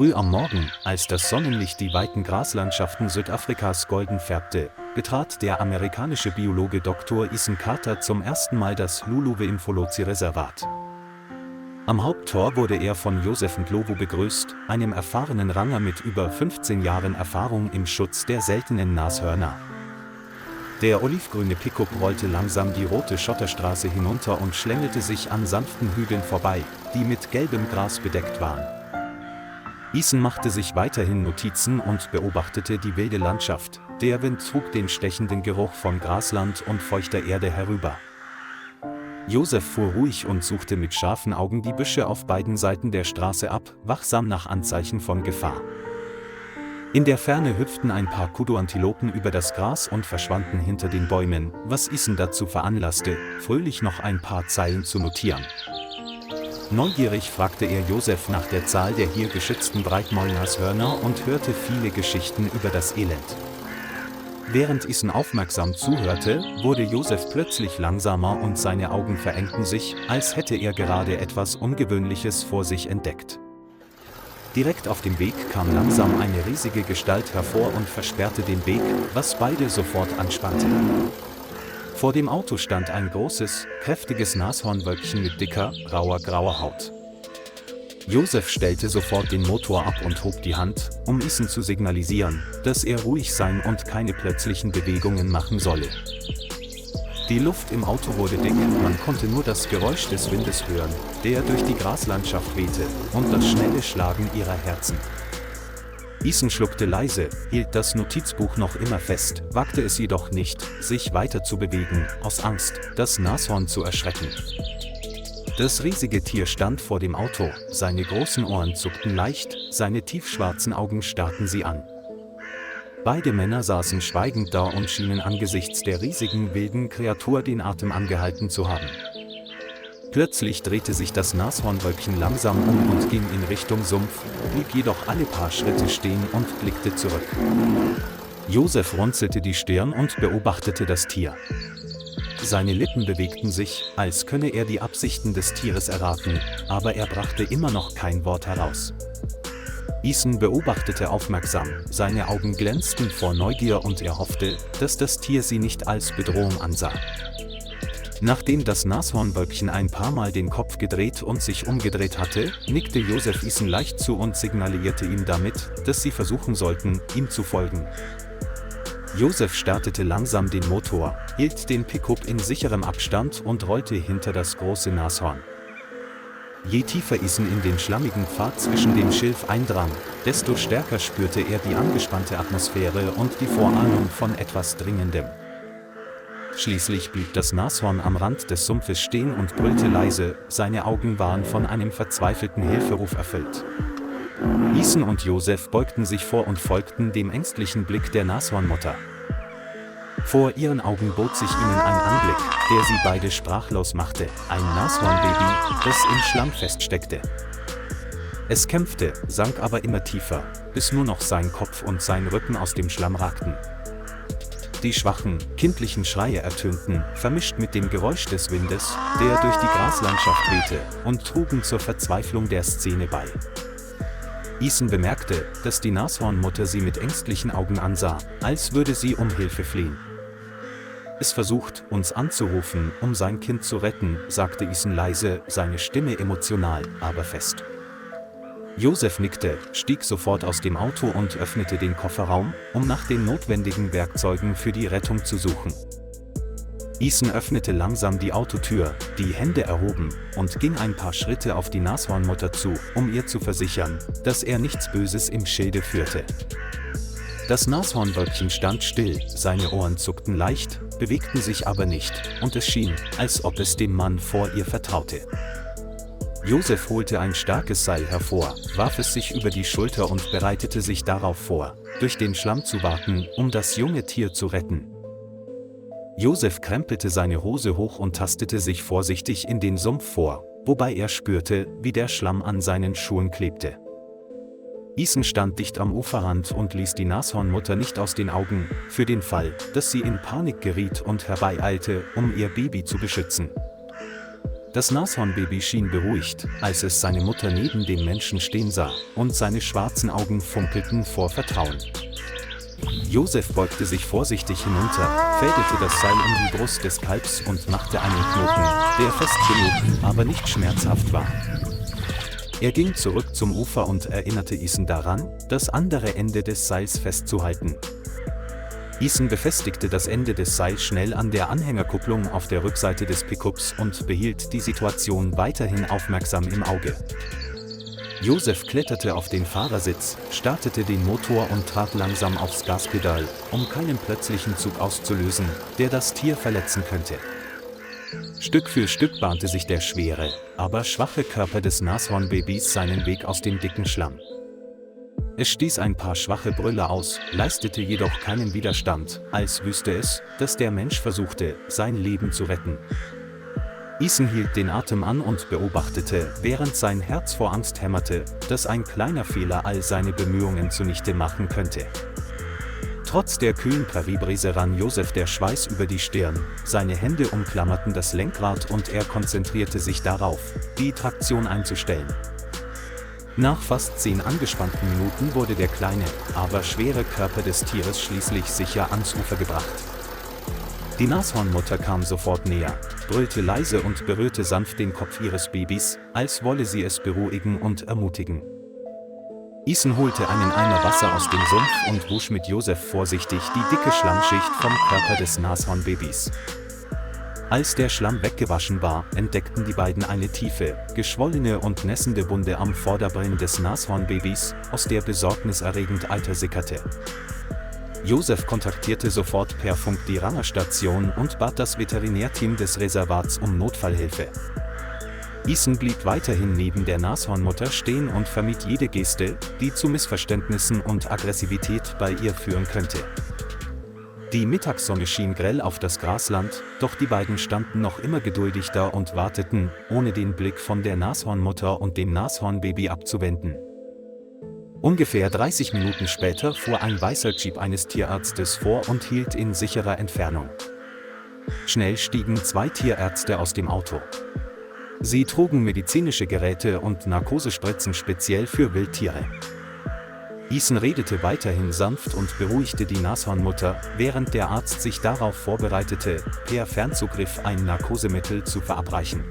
Früh am Morgen, als das Sonnenlicht die weiten Graslandschaften Südafrikas golden färbte, betrat der amerikanische Biologe Dr. Ethan Carter zum ersten Mal das Luluwe-Imfolozi-Reservat. Am Haupttor wurde er von Joseph Ndlovu begrüßt, einem erfahrenen Ranger mit über 15 Jahren Erfahrung im Schutz der seltenen Nashörner. Der olivgrüne Pickup rollte langsam die rote Schotterstraße hinunter und schlängelte sich an sanften Hügeln vorbei, die mit gelbem Gras bedeckt waren. Ethan machte sich weiterhin Notizen und beobachtete die wilde Landschaft. Der Wind trug den stechenden Geruch von Grasland und feuchter Erde herüber. Joseph fuhr ruhig und suchte mit scharfen Augen die Büsche auf beiden Seiten der Straße ab, wachsam nach Anzeichen von Gefahr. In der Ferne hüpften ein paar Kudu-Antilopen über das Gras und verschwanden hinter den Bäumen, was Ethan dazu veranlasste, fröhlich noch ein paar Zeilen zu notieren. Neugierig fragte er Joseph nach der Zahl der hier geschützten Breitmaulnashörner und hörte viele Geschichten über das Elend. Während Ethan aufmerksam zuhörte, wurde Joseph plötzlich langsamer und seine Augen verengten sich, als hätte er gerade etwas Ungewöhnliches vor sich entdeckt. Direkt auf dem Weg kam langsam eine riesige Gestalt hervor und versperrte den Weg, was beide sofort anspannte. Vor dem Auto stand ein großes, kräftiges Nashornwölkchen mit dicker, grauer Haut. Joseph stellte sofort den Motor ab und hob die Hand, um Ethan zu signalisieren, dass er ruhig sein und keine plötzlichen Bewegungen machen solle. Die Luft im Auto wurde dick, man konnte nur das Geräusch des Windes hören, der durch die Graslandschaft wehte, und das schnelle Schlagen ihrer Herzen. Ethan schluckte leise, hielt das Notizbuch noch immer fest, wagte es jedoch nicht, sich weiter zu bewegen, aus Angst, das Nashorn zu erschrecken. Das riesige Tier stand vor dem Auto, seine großen Ohren zuckten leicht, seine tiefschwarzen Augen starrten sie an. Beide Männer saßen schweigend da und schienen angesichts der riesigen wilden Kreatur den Atem angehalten zu haben. Plötzlich drehte sich das Nashornwölkchen langsam um und ging in Richtung Sumpf, blieb jedoch alle paar Schritte stehen und blickte zurück. Joseph runzelte die Stirn und beobachtete das Tier. Seine Lippen bewegten sich, als könne er die Absichten des Tieres erraten, aber er brachte immer noch kein Wort heraus. Ethan beobachtete aufmerksam, seine Augen glänzten vor Neugier und er hoffte, dass das Tier sie nicht als Bedrohung ansah. Nachdem das Nashornwölkchen ein paar Mal den Kopf gedreht und sich umgedreht hatte, nickte Joseph Ethan leicht zu und signalisierte ihm damit, dass sie versuchen sollten, ihm zu folgen. Joseph startete langsam den Motor, hielt den Pickup in sicherem Abstand und rollte hinter das große Nashorn. Je tiefer Ethan in den schlammigen Pfad zwischen dem Schilf eindrang, desto stärker spürte er die angespannte Atmosphäre und die Vorahnung von etwas Dringendem. Schließlich blieb das Nashorn am Rand des Sumpfes stehen und brüllte leise, seine Augen waren von einem verzweifelten Hilferuf erfüllt. Ethan und Joseph beugten sich vor und folgten dem ängstlichen Blick der Nashornmutter. Vor ihren Augen bot sich ihnen ein Anblick, der sie beide sprachlos machte, ein Nashornbaby, das im Schlamm feststeckte. Es kämpfte, sank aber immer tiefer, bis nur noch sein Kopf und sein Rücken aus dem Schlamm ragten. Die schwachen, kindlichen Schreie ertönten, vermischt mit dem Geräusch des Windes, der durch die Graslandschaft wehte, und trugen zur Verzweiflung der Szene bei. Ethan bemerkte, dass die Nashornmutter sie mit ängstlichen Augen ansah, als würde sie um Hilfe flehen. Es versucht, uns anzurufen, um sein Kind zu retten, sagte Ethan leise, seine Stimme emotional, aber fest. Joseph nickte, stieg sofort aus dem Auto und öffnete den Kofferraum, um nach den notwendigen Werkzeugen für die Rettung zu suchen. Ethan öffnete langsam die Autotür, die Hände erhoben, und ging ein paar Schritte auf die Nashornmutter zu, um ihr zu versichern, dass er nichts Böses im Schilde führte. Das Nashornwölkchen stand still, seine Ohren zuckten leicht, bewegten sich aber nicht, und es schien, als ob es dem Mann vor ihr vertraute. Joseph holte ein starkes Seil hervor, warf es sich über die Schulter und bereitete sich darauf vor, durch den Schlamm zu warten, um das junge Tier zu retten. Joseph krempelte seine Hose hoch und tastete sich vorsichtig in den Sumpf vor, wobei er spürte, wie der Schlamm an seinen Schuhen klebte. Ethan stand dicht am Uferrand und ließ die Nashornmutter nicht aus den Augen, für den Fall, dass sie in Panik geriet und herbeieilte, um ihr Baby zu beschützen. Das Nashornbaby schien beruhigt, als es seine Mutter neben dem Menschen stehen sah, und seine schwarzen Augen funkelten vor Vertrauen. Josef beugte sich vorsichtig hinunter, fädelte das Seil um die Brust des Kalbs und machte einen Knoten, der fest genug, aber nicht schmerzhaft war. Er ging zurück zum Ufer und erinnerte Ethan daran, das andere Ende des Seils festzuhalten. Ethan befestigte das Ende des Seils schnell an der Anhängerkupplung auf der Rückseite des Pickups und behielt die Situation weiterhin aufmerksam im Auge. Josef kletterte auf den Fahrersitz, startete den Motor und trat langsam aufs Gaspedal, um keinen plötzlichen Zug auszulösen, der das Tier verletzen könnte. Stück für Stück bahnte sich der schwere, aber schwache Körper des Nashornbabys seinen Weg aus dem dicken Schlamm. Es stieß ein paar schwache Brülle aus, leistete jedoch keinen Widerstand, als wüsste es, dass der Mensch versuchte, sein Leben zu retten. Ethan hielt den Atem an und beobachtete, während sein Herz vor Angst hämmerte, dass ein kleiner Fehler all seine Bemühungen zunichte machen könnte. Trotz der kühlen Präriebrise rann Josef der Schweiß über die Stirn, seine Hände umklammerten das Lenkrad und er konzentrierte sich darauf, die Traktion einzustellen. Nach fast 10 angespannten Minuten wurde der kleine, aber schwere Körper des Tieres schließlich sicher ans Ufer gebracht. Die Nashornmutter kam sofort näher, brüllte leise und berührte sanft den Kopf ihres Babys, als wolle sie es beruhigen und ermutigen. Ethan holte einen Eimer Wasser aus dem Sumpf und wusch mit Josef vorsichtig die dicke Schlammschicht vom Körper des Nashornbabys. Als der Schlamm weggewaschen war, entdeckten die beiden eine tiefe, geschwollene und nässende Wunde am Vorderbein des Nashornbabys, aus der besorgniserregend Eiter sickerte. Josef kontaktierte sofort per Funk die Rangerstation und bat das Veterinärteam des Reservats um Notfallhilfe. Ethan blieb weiterhin neben der Nashornmutter stehen und vermied jede Geste, die zu Missverständnissen und Aggressivität bei ihr führen könnte. Die Mittagssonne schien grell auf das Grasland, doch die beiden standen noch immer geduldig da und warteten, ohne den Blick von der Nashornmutter und dem Nashornbaby abzuwenden. Ungefähr 30 Minuten später fuhr ein weißer Jeep eines Tierarztes vor und hielt in sicherer Entfernung. Schnell stiegen 2 Tierärzte aus dem Auto. Sie trugen medizinische Geräte und Narkosespritzen speziell für Wildtiere. Ethan redete weiterhin sanft und beruhigte die Nashornmutter, während der Arzt sich darauf vorbereitete, per Fernzugriff ein Narkosemittel zu verabreichen.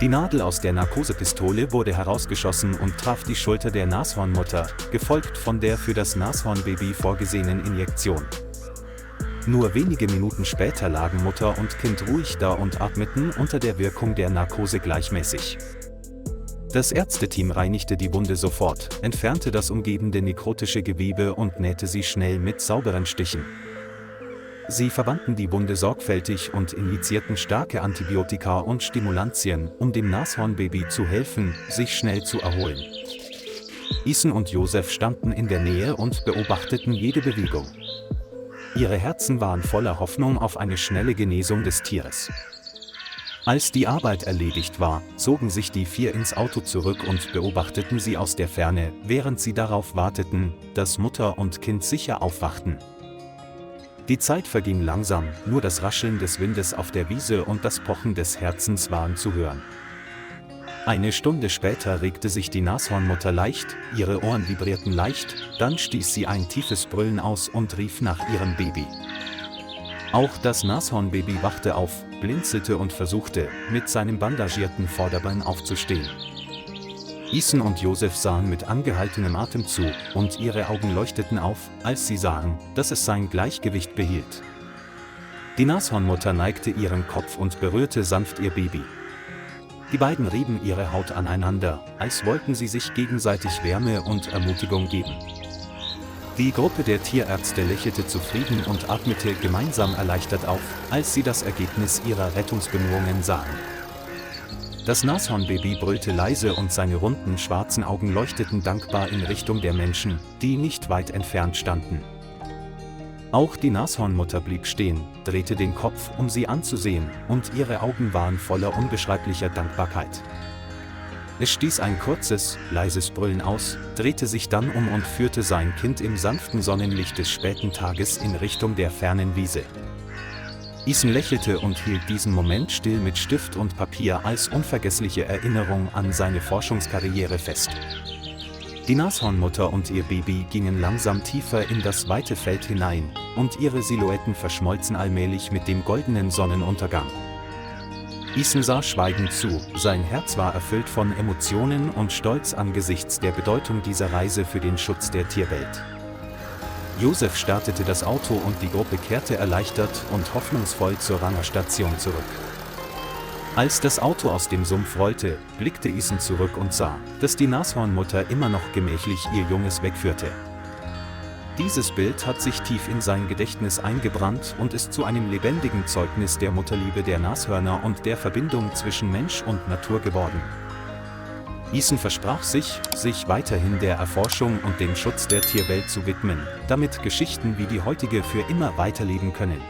Die Nadel aus der Narkosepistole wurde herausgeschossen und traf die Schulter der Nashornmutter, gefolgt von der für das Nashornbaby vorgesehenen Injektion. Nur wenige Minuten später lagen Mutter und Kind ruhig da und atmeten unter der Wirkung der Narkose gleichmäßig. Das Ärzteteam reinigte die Wunde sofort, entfernte das umgebende nekrotische Gewebe und nähte sie schnell mit sauberen Stichen. Sie verbanden die Wunde sorgfältig und injizierten starke Antibiotika und Stimulantien, um dem Nashornbaby zu helfen, sich schnell zu erholen. Ethan und Josef standen in der Nähe und beobachteten jede Bewegung. Ihre Herzen waren voller Hoffnung auf eine schnelle Genesung des Tieres. Als die Arbeit erledigt war, zogen sich die 4 ins Auto zurück und beobachteten sie aus der Ferne, während sie darauf warteten, dass Mutter und Kind sicher aufwachten. Die Zeit verging langsam, nur das Rascheln des Windes auf der Wiese und das Pochen des Herzens waren zu hören. Eine Stunde später regte sich die Nashornmutter leicht, ihre Ohren vibrierten leicht, dann stieß sie ein tiefes Brüllen aus und rief nach ihrem Baby. Auch das Nashornbaby wachte auf, blinzelte und versuchte, mit seinem bandagierten Vorderbein aufzustehen. Ethan und Josef sahen mit angehaltenem Atem zu, und ihre Augen leuchteten auf, als sie sahen, dass es sein Gleichgewicht behielt. Die Nashornmutter neigte ihren Kopf und berührte sanft ihr Baby. Die beiden rieben ihre Haut aneinander, als wollten sie sich gegenseitig Wärme und Ermutigung geben. Die Gruppe der Tierärzte lächelte zufrieden und atmete gemeinsam erleichtert auf, als sie das Ergebnis ihrer Rettungsbemühungen sahen. Das Nashornbaby brüllte leise und seine runden schwarzen Augen leuchteten dankbar in Richtung der Menschen, die nicht weit entfernt standen. Auch die Nashornmutter blieb stehen, drehte den Kopf, um sie anzusehen, und ihre Augen waren voller unbeschreiblicher Dankbarkeit. Es stieß ein kurzes, leises Brüllen aus, drehte sich dann um und führte sein Kind im sanften Sonnenlicht des späten Tages in Richtung der fernen Wiese. Ethan lächelte und hielt diesen Moment still mit Stift und Papier als unvergessliche Erinnerung an seine Forschungskarriere fest. Die Nashornmutter und ihr Baby gingen langsam tiefer in das weite Feld hinein, und ihre Silhouetten verschmolzen allmählich mit dem goldenen Sonnenuntergang. Ethan sah schweigend zu, sein Herz war erfüllt von Emotionen und Stolz angesichts der Bedeutung dieser Reise für den Schutz der Tierwelt. Joseph startete das Auto und die Gruppe kehrte erleichtert und hoffnungsvoll zur Rangerstation zurück. Als das Auto aus dem Sumpf rollte, blickte Ethan zurück und sah, dass die Nashornmutter immer noch gemächlich ihr Junges wegführte. Dieses Bild hat sich tief in sein Gedächtnis eingebrannt und ist zu einem lebendigen Zeugnis der Mutterliebe der Nashörner und der Verbindung zwischen Mensch und Natur geworden. Ethan versprach sich weiterhin der Erforschung und dem Schutz der Tierwelt zu widmen, damit Geschichten wie die heutige für immer weiterleben können.